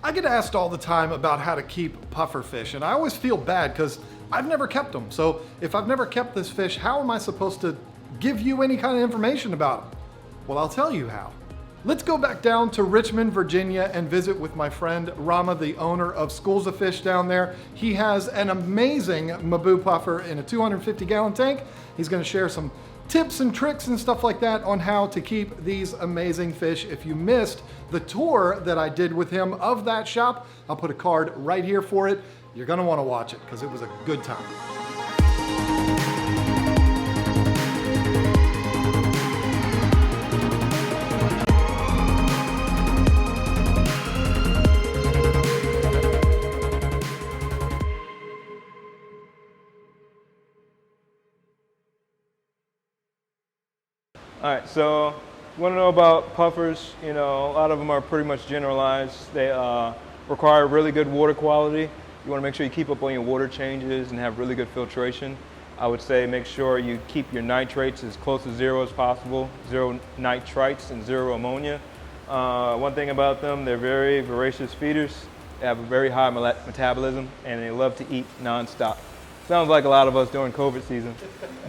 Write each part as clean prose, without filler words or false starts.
I get asked all the time about how to keep puffer fish, and I always feel bad because I've never kept them. So if I've never kept this fish, how am I supposed to give you any kind of information about them? Well, I'll tell you how. Let's go back down to Richmond, Virginia and visit with my friend Rama, the owner of Skoolz of Fish down there. He has an amazing Maboo puffer in a 250-gallon tank. He's gonna share some tips and tricks and stuff like that on how to keep these amazing fish. If you missed the tour that I did with him of that shop, I'll put a card right here for it. You're gonna wanna watch it because it was a good time. All right, so you want to know about puffers. You know, a lot of them are pretty much generalized. They require really good water quality. You want to make sure you keep up on your water changes and have really good filtration. I would say make sure you keep your nitrates as close to zero as possible, 0 nitrites and 0 ammonia. One thing about them, they're very voracious feeders. They have a very high metabolism and they love to eat nonstop. Sounds like a lot of us during COVID season,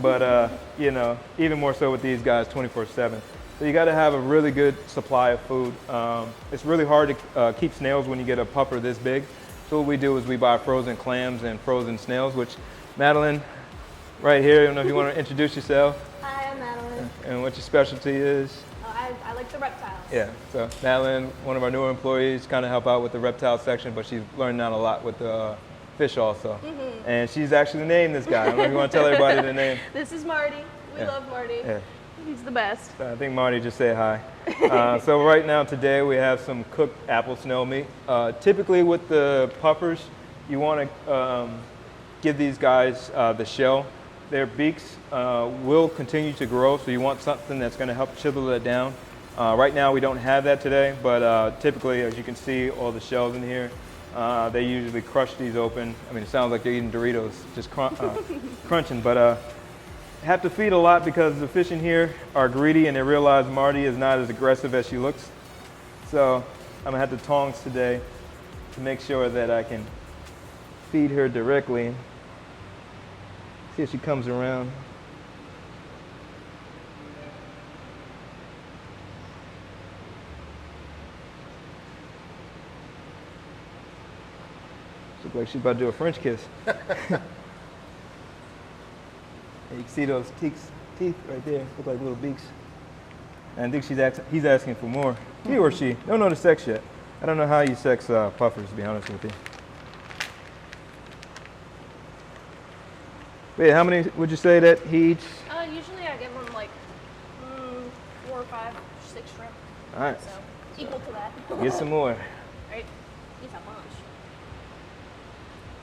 but you know, even more so with these guys 24/7. So you got to have a really good supply of food. It's really hard to keep snails when you get a puffer this big. So what we do is we buy frozen clams and frozen snails, which Madeline, right here, I don't know if you want to introduce yourself. Hi, I'm Madeline. And what your specialty is. I like the reptiles. Yeah, so Madeline, one of our newer employees, kind of help out with the reptile section, but she's learning out a lot with the fish also. Mm-hmm. And she's actually named this guy. I don't know if you want to tell everybody the name. This is Marty. We love Marty. Yeah. He's the best. So I think Marty just said hi. So right now today we have some cooked apple snail meat. Typically with the puffers, you want to give these guys the shell. Their beaks will continue to grow, so you want something that's going to help chisel that down. Right now we don't have that today, but typically, as you can see, all the shells in here, they usually crush these open. I mean, it sounds like they're eating Doritos, just crunching, but have to feed a lot because the fish in here are greedy and they realize Marty is not as aggressive as she looks. So I'm gonna have the tongs today to make sure that I can feed her directly. See if she comes around. Looks like she's about to do a French kiss. You can see those teeth right there, look like little beaks. And I think he's asking for more. He or she, don't know the sex yet. I don't know how you sex puffers, to be honest with you. Wait, how many would you say that he eats? Usually I give them like 4 or 5, 6 shrimp. All right. So equal to that. Get some more. Right? He's a bunch.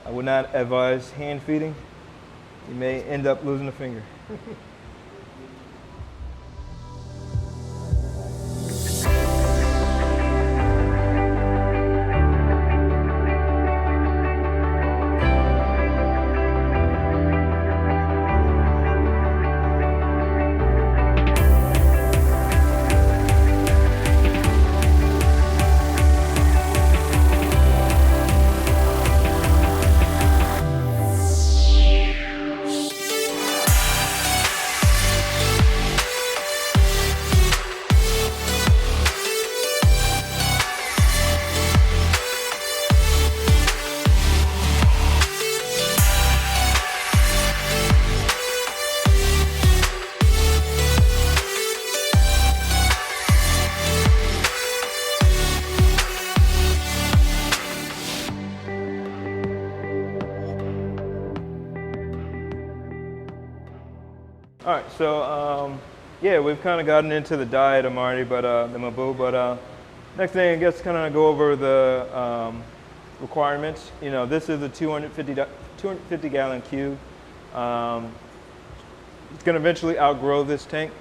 I would not advise hand feeding. You may end up losing a finger. All right, so yeah, we've kind of gotten into the diet of Marty, but the Maboo. But next thing, I guess, kind of go over the requirements. You know, this is a 250 gallon cube. It's going to eventually outgrow this tank.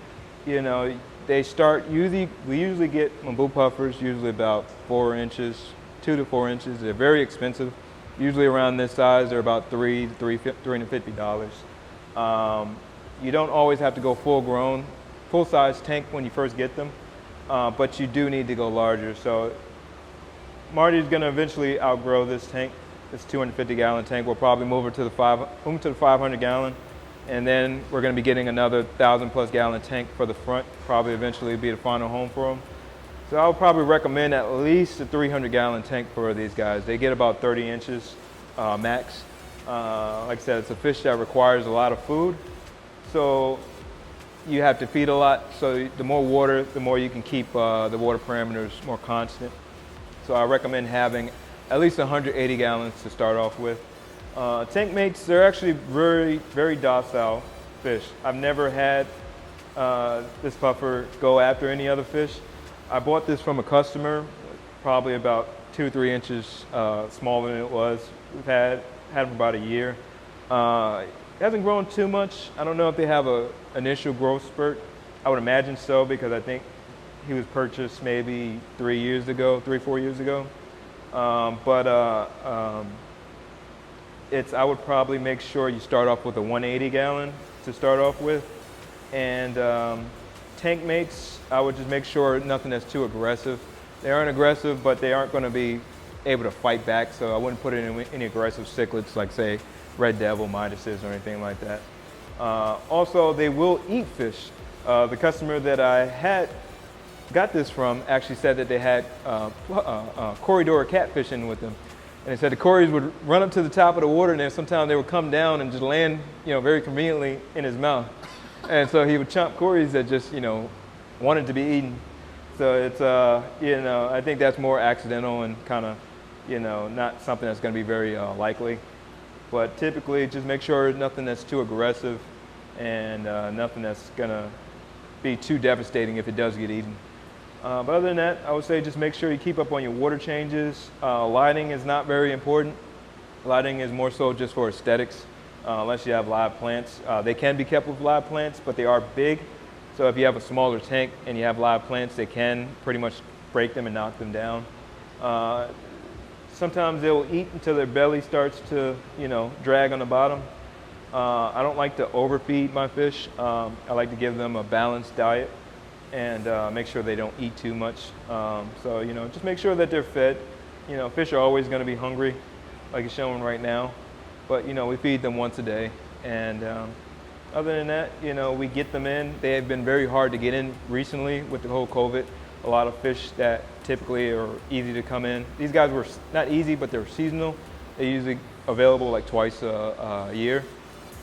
You know, they start we usually get Maboo puffers usually about 4 inches, 2 to 4 inches. They're very expensive. Usually around this size, they're about $350. You don't always have to go full size tank when you first get them, but you do need to go larger. So Marty's gonna eventually outgrow this tank. This 250-gallon tank. We'll probably move it to the 500-gallon, and then we're gonna be getting another 1,000+ gallon tank for the front. Probably eventually be the final home for them. So I would probably recommend at least a 300-gallon tank for these guys. They get about 30 inches max. Like I said, it's a fish that requires a lot of food, so you have to feed a lot. So the more water, the more you can keep the water parameters more constant. So I recommend having at least 180 gallons to start off with. Tank mates, they're actually very, very docile fish. I've never had this puffer go after any other fish. I bought this from a customer, probably about 2-3 inches smaller than it was. We've had him for about a year. It hasn't grown too much. I don't know if they have an initial growth spurt. I would imagine so, because I think he was purchased maybe 3 years ago, 3-4 years ago. I would probably make sure you start off with a 180 gallon to start off with. And tank mates, I would just make sure nothing that's too aggressive. They aren't aggressive, but they aren't going to be able to fight back, so I wouldn't put in any aggressive cichlids like, say, Red Devil, Midases, or anything like that. Also, they will eat fish. The customer that I got this from actually said that they had corridor catfish in with them. And they said the corys would run up to the top of the water, and then sometimes they would come down and just land, very conveniently in his mouth. And so he would chomp corys that just, wanted to be eaten. So it's, I think that's more accidental and kind of, not something that's going to be very likely. But typically, just make sure nothing that's too aggressive and nothing that's going to be too devastating if it does get eaten. But other than that, I would say just make sure you keep up on your water changes. Lighting is not very important. Lighting is more so just for aesthetics, unless you have live plants. They can be kept with live plants, but they are big. So if you have a smaller tank and you have live plants, they can pretty much break them and knock them down. Sometimes they'll eat until their belly starts to, drag on the bottom. I don't like to overfeed my fish. I like to give them a balanced diet and make sure they don't eat too much. So, just make sure that they're fed. Fish are always going to be hungry, like it's showing right now. But, we feed them once a day. And other than that, we get them in. They have been very hard to get in recently with the whole COVID. A lot of fish that typically are easy to come in. These guys were not easy, but they're seasonal. They're usually available like twice a year.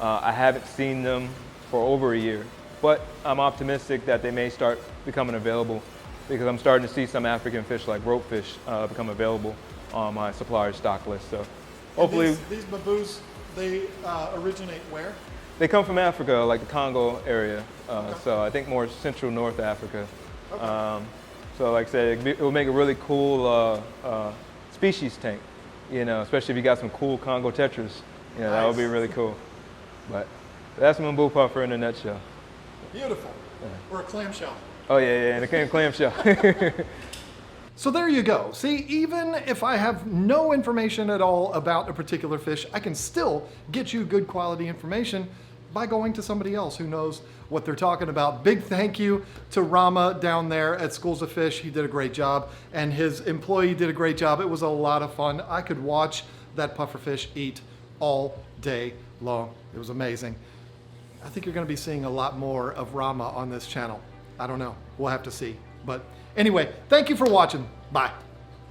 I haven't seen them for over a year, but I'm optimistic that they may start becoming available, because I'm starting to see some African fish like ropefish become available on my supplier stock list. So hopefully these babus, they originate where? They come from Africa, like the Congo area. So I think more central North Africa. Okay. So like I said, it will make a really cool species tank, especially if you got some cool Congo tetras. Nice. That would be really cool. But that's Mboo puffer in a nutshell. Beautiful. Yeah. Or a clamshell. Oh yeah, and a clamshell. So there you go. See, even if I have no information at all about a particular fish, I can still get you good quality information by going to somebody else who knows what they're talking about. Big thank you to Rama down there at Skoolz of Fish. He did a great job, and his employee did a great job. It was a lot of fun. I could watch that pufferfish eat all day long. It was amazing. I think you're going to be seeing a lot more of Rama on this channel. I don't know. We'll have to see. But anyway, thank you for watching. Bye.